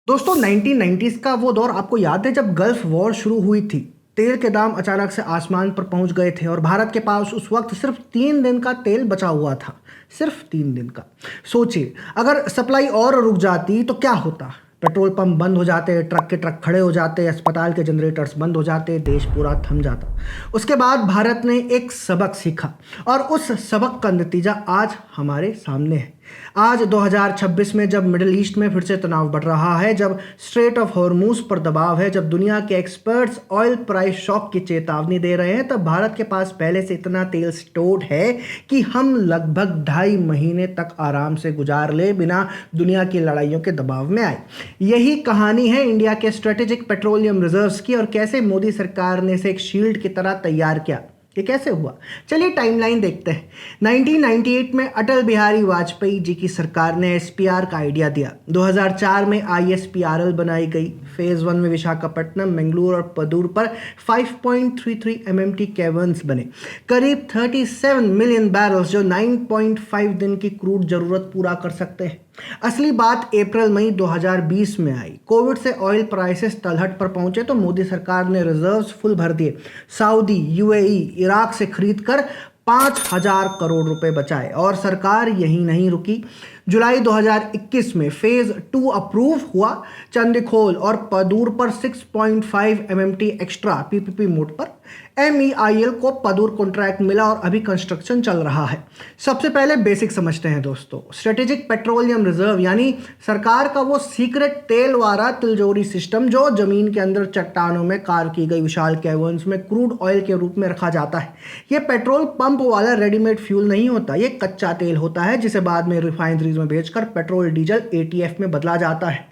दोस्तों 1990s का वो दौर आपको याद है जब गल्फ वॉर शुरू हुई थी। तेल के दाम अचानक से आसमान पर पहुंच गए थे और भारत के पास उस वक्त सिर्फ 3 दिन का तेल बचा हुआ था। सिर्फ 3 दिन का। सोचिए, अगर सप्लाई और रुक जाती तो क्या होता। पेट्रोल पंप बंद हो जाते, ट्रक के ट्रक खड़े हो जाते, अस्पताल के जनरेटर्स बंद हो जाते, देश पूरा थम जाता। उसके बाद भारत ने एक सबक सीखा और उस सबक का नतीजा आज हमारे सामने है। आज 2026 में जब मिडिल ईस्ट में फिर से तनाव बढ़ रहा है, जब स्ट्रेट ऑफ हॉर्मूज पर दबाव है, जब दुनिया के एक्सपर्ट्स ऑयल प्राइस शॉक की चेतावनी दे रहे हैं, तब भारत के पास पहले से इतना तेल स्टोर्ड है कि हम लगभग 2.5 महीने तक आराम से गुजार ले बिना दुनिया की लड़ाइयों के दबाव में आए। यही कहानी है इंडिया के स्ट्रेटेजिक पेट्रोलियम रिजर्व्स की और कैसे मोदी सरकार ने इसे एक शील्ड की तरह तैयार किया। ये कैसे हुआ, चलिए टाइमलाइन देखते हैं। 1998 में अटल बिहारी वाजपेयी जी की सरकार ने एसपीआर का आइडिया दिया। 2004 में आईएसपीआरएल बनाई गई। फेज 1 में विशाखापट्टनम, मंगलूर और पदूर पर 5.33 एमएमटी कैवर्न्स बने। करीब 37 मिलियन बैरल्स, जो 9.5 दिन की क्रूड जरूरत पूरा कर सकते हैं। असली बात अप्रैल मई 2020 में आई। कोविड से ऑयल प्राइसेस तलहट पर पहुंचे तो मोदी सरकार ने रिजर्व्स फुल भर दिए। सऊदी, यूएई, इराक से खरीद कर 5,000 करोड़ रुपए बचाए और सरकार यही नहीं रुकी। जुलाई 2021 में फेज 2 अप्रूव हुआ। चंदखोल और पदूर पर 6.5 एमएमटी एक्स्ट्रा पीपीपी मोड पर एमईआईएल को पदूर कॉन्ट्रैक्ट मिला और अभी कंस्ट्रक्शन चल रहा है। सबसे पहले बेसिक समझते हैं दोस्तों। स्ट्रेटेजिक पेट्रोलियम रिजर्व यानी सरकार का वो सीक्रेट तेल वाला तिजोरी सिस्टम जो जमीन के अंदर चट्टानों में कार की गई विशाल कैवर्न्स में क्रूड ऑयल के रूप में रखा जाता है। ये पेट्रोल पंप वाला रेडीमेड फ्यूल नहीं होता, ये कच्चा तेल होता है जिसे बाद में रिफाइनरीज में भेजकर पेट्रोल डीजल एटीएफ में बदला जाता है।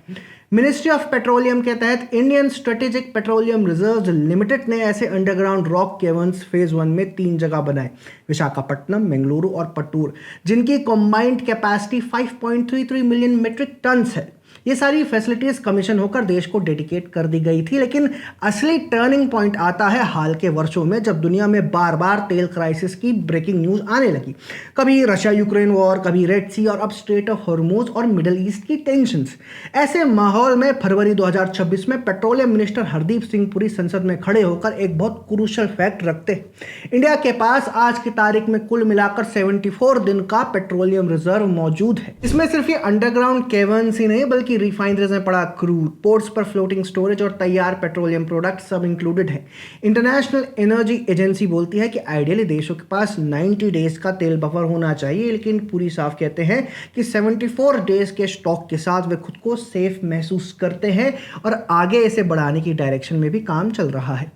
मिनिस्ट्री ऑफ पेट्रोलियम के तहत Indian strategic petroleum reserves limited ने ऐसे अंडरग्राउंड रॉक केवर्न्स फेज 1 में 3 जगह बनाए, विशाखापट्टनम, मंगलुरु और पट्टूर, जिनकी combined capacity 5.33 million metric tons है। ये सारी फैसिलिटीज कमीशन होकर देश को डेडिकेट कर दी गई थी, लेकिन असली टर्निंग पॉइंट आता है हाल के वर्षों में, जब दुनिया में बार बार तेल क्राइसिस की ब्रेकिंग न्यूज आने लगी। कभी रशिया यूक्रेन वॉर, कभी रेड सी और अब स्ट्रेट ऑफ हॉर्मूज और मिडिल ईस्ट की टेंशंस। ऐसे माहौल में फरवरी 2026 में पेट्रोलियम मिनिस्टर हरदीप सिंह पुरी संसद में खड़े होकर एक बहुत क्रूशियल फैक्ट रखते हैं। इंडिया के पास आज की तारीख में कुल मिलाकर 74 दिन का पेट्रोलियम रिजर्व मौजूद है। इसमें सिर्फ ये अंडरग्राउंड केवर्न्स ही नहीं बल्कि रिफाइनरीज में पड़ा क्रूड, पोर्ट्स पर फ्लोटिंग स्टोरेज और तैयार पेट्रोलियम प्रोडक्ट सब इंक्लूडेड है। इंटरनेशनल एनर्जी एजेंसी बोलती है कि आइडियली देशों के पास 90 डेज का तेल बफर होना चाहिए, लेकिन पूरी साफ कहते हैं कि 74 डेज के स्टॉक के साथ वे खुद को सेफ महसूस करते हैं और आगे इसे बढ़ाने की डायरेक्शन में भी काम चल रहा है।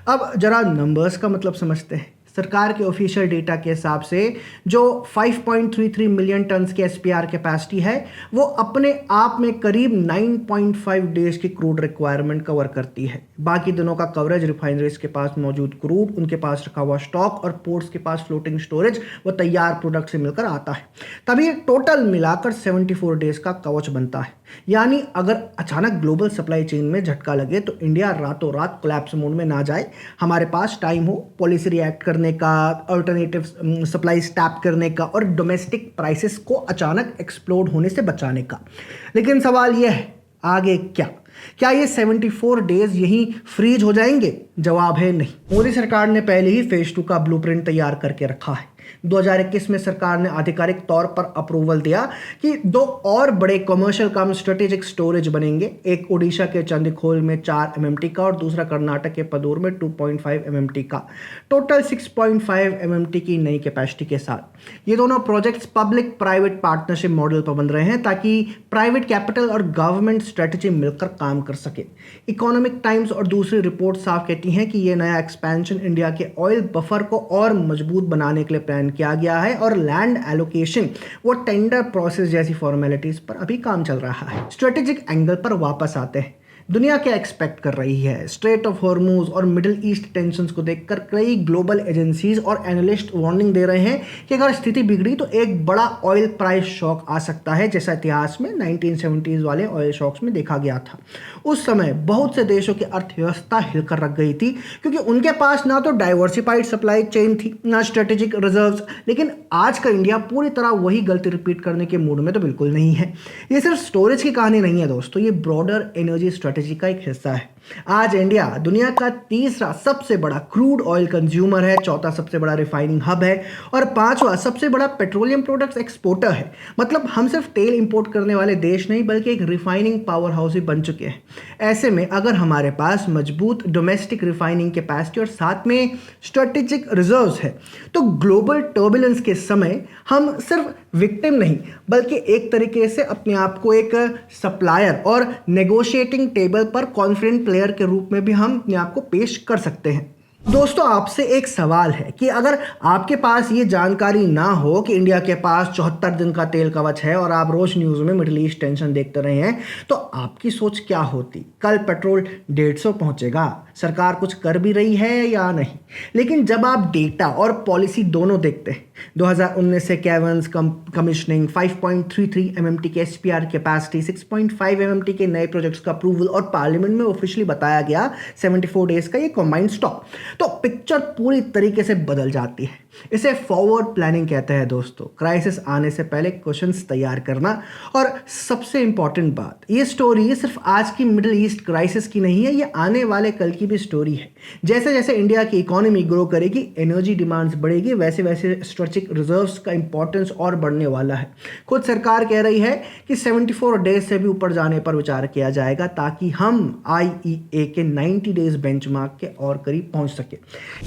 अब जरा नंबर्स का मतलब समझते हैं। सरकार के ऑफिशियल डेटा के हिसाब से जो 5.33 मिलियन टन्स की एसपीआर कैपेसिटी है वो अपने आप में करीब 9.5 डेज की क्रूड रिक्वायरमेंट कवर करती है। बाकी दिनों का कवरेज रिफाइनरीज के पास मौजूद क्रूड, उनके पास रखा हुआ स्टॉक और पोर्ट्स के पास फ्लोटिंग स्टोरेज व तैयार प्रोडक्ट से मिलकर आता है। तभी टोटल मिलाकर 74 डेज का कवच बनता है। यानी अगर अचानक ग्लोबल सप्लाई चेन में झटका लगे तो इंडिया रातों रात कोलैप्स मोड में ना जाए। हमारे पास टाइम हो पॉलिसी रिएक्ट करने का, अल्टरनेटिव सप्लाईज टैप करने का और डोमेस्टिक प्राइसेस को अचानक एक्सप्लोड होने से बचाने का। लेकिन सवाल यह है, आगे क्या ये 74 डेज यहीं फ्रीज हो जाएंगे? जवाब है नहीं। मोदी सरकार ने पहले ही फेज 2 का ब्लूप्रिंट तैयार करके रखा है। 2021 में सरकार ने आधिकारिक तौर पर अप्रूवल दिया कि 2 और बड़े कमर्शियल कम स्ट्रेटेजिक स्टोरेज बनेंगे, एक ओडिशा के चंदखोल में 4 एमएमटी का और दूसरा कर्नाटक के पदूर में 2.5 एमएमटी का। टोटल 6.5 एमएमटी की नई कैपेसिटी के साथ ये दोनों projects public private partnership model पर बन रहे हैं ताकि प्राइवेट कैपिटल और गवर्नमेंट स्ट्रेटेजी मिलकर काम कर सके। इकोनॉमिक टाइम्स और दूसरी रिपोर्ट साफ कहती हैं कि यह नया एक्सपेंशन इंडिया के ऑयल बफर को और मजबूत बनाने के लिए प्लान किया गया है और लैंड एलोकेशन वो टेंडर प्रोसेस जैसी फॉर्मेलिटीज पर अभी काम चल रहा है। स्ट्रेटेजिक एंगल पर वापस आते हैं। दुनिया क्या एक्सपेक्ट कर रही है? स्ट्रेट ऑफ हॉर्मूज और मिडिल ईस्ट टेंशन्स को देखकर कई ग्लोबल एजेंसीज और एनालिस्ट वार्निंग दे रहे हैं कि अगर स्थिति बिगड़ी तो एक बड़ा ऑयल प्राइस शॉक आ सकता है, जैसा इतिहास में 1970s वाले ऑयल शॉक्स में देखा गया था। उस समय बहुत से देशों की अर्थव्यवस्था हिलकर रख गई थी, क्योंकि उनके पास ना तो डाइवर्सिफाइड सप्लाई चेन थी, ना स्ट्रेटेजिक रिजर्व्स। लेकिन आज का इंडिया पूरी तरह वही गलती रिपीट करने के मूड में तो बिल्कुल नहीं है। ये सिर्फ स्टोरेज की कहानी नहीं है दोस्तों, ये ब्रॉडर एनर्जी स्ट्रेटेजी का एक हिस्सा है। आज इंडिया दुनिया का तीसरा सबसे बड़ा क्रूड ऑयल कंज्यूमर है, चौथा सबसे बड़ा रिफाइनिंग हब है और पांचवा सबसे बड़ा पेट्रोलियम प्रोडक्ट्स एक्सपोर्टर है। मतलब हम सिर्फ तेल इंपोर्ट करने वाले देश नहीं, बल्कि एक रिफाइनिंग पावर हाउस भी बन चुके हैं। ऐसे में अगर हमारे पास मजबूत डोमेस्टिक रिफाइनिंग कैपेसिटी और साथ में स्ट्रेटेजिक रिजर्व्स है, तो ग्लोबल टर्बुलेंस के समय हम सिर्फ विक्टिम नहीं, बल्कि एक तरीके से अपने आप को एक सप्लायर और नेगोशिएटिंग टेबल पर कॉन्फिडेंट प्लेयर के रूप में भी हम अपने आप को पेश कर सकते हैं। दोस्तों, आपसे एक सवाल है कि अगर आपके पास ये जानकारी ना हो कि इंडिया के पास 74 दिन का तेल कवच है और आप रोज न्यूज़ में मिडिल ईस्ट टेंशन देखते रहे हैं, तो आपकी सोच क्या होती? कल पेट्रोल 150 पहुंचेगा, सरकार कुछ कर भी रही है या नहीं? लेकिन जब आप डेटा और पॉलिसी दोनों देखते हैं, 2019 से कैवर्न्स कमीशनिंग, 5.33 MMT के SPR कैपेसिटी, 6.5 MMT के नए प्रोजेक्ट्स का अप्रूवल और पार्लियामेंट में ऑफिशियली बताया गया 74 डेज का ये कंबाइंड स्टॉक, तो पिक्चर पूरी तरीके से बदल जाती है। इसे फॉरवर्ड प्लानिंग कहते हैं दोस्तों। क्राइसिस आने से पहले क्वेश्चंस तैयार करना। और सबसे इंपॉर्टेंट बात, ये स्टोरी सिर्फ आज की मिडिल ईस्ट क्राइसिस की नहीं है, ये आने वाले कल की भी स्टोरी है। जैसे जैसे इंडिया की इकोनॉमी ग्रो करेगी, एनर्जी डिमांड्स बढ़ेगी, वैसे वैसे स्ट्रेटेजिक रिजर्व्स का इंपॉर्टेंस और बढ़ने वाला है। खुद सरकार कह रही है कि 74 डेज से भी ऊपर जाने पर विचार किया जाएगा, ताकि हम IEA के 90 डेज बेंचमार्क के और करीब पहुंच सके।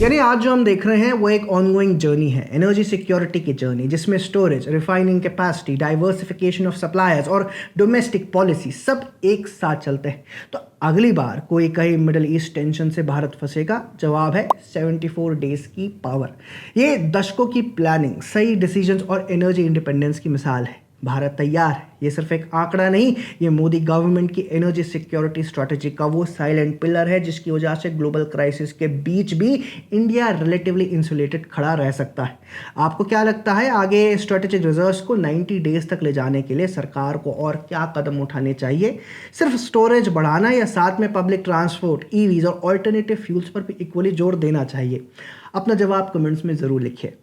यानी आज जो हम देख रहे हैं वो एक ऑनगोइंग जर्नी है, एनर्जी सिक्योरिटी की जर्नी, जिसमें storage, refining capacity, diversification of suppliers और डोमेस्टिक पॉलिसी सब एक साथ चलते हैं। तो अगली बार कोई कहे मिडिल ईस्ट टेंशन से भारत फंसेगा, जवाब है 74 डेज की पावर। ये दशकों की प्लानिंग, सही डिसीजंस और एनर्जी इंडिपेंडेंस की मिसाल है। भारत तैयार है, ये सिर्फ एक आंकड़ा नहीं, ये मोदी गवर्नमेंट की एनर्जी सिक्योरिटी स्ट्रैटेजी का वो साइलेंट पिलर है जिसकी वजह से ग्लोबल क्राइसिस के बीच भी इंडिया रिलेटिवली इंसुलेटेड खड़ा रह सकता है। आपको क्या लगता है, आगे स्ट्रेटेजिक रिजर्व्स को 90 डेज तक ले जाने के लिए सरकार को और क्या कदम उठाने चाहिए? सिर्फ स्टोरेज बढ़ाना या साथ में पब्लिक ट्रांसपोर्ट, EVs और ऑल्टरनेटिव फ्यूल्स पर भी इक्वली जोर देना चाहिए? अपना जवाब कमेंट्स में ज़रूर लिखिए।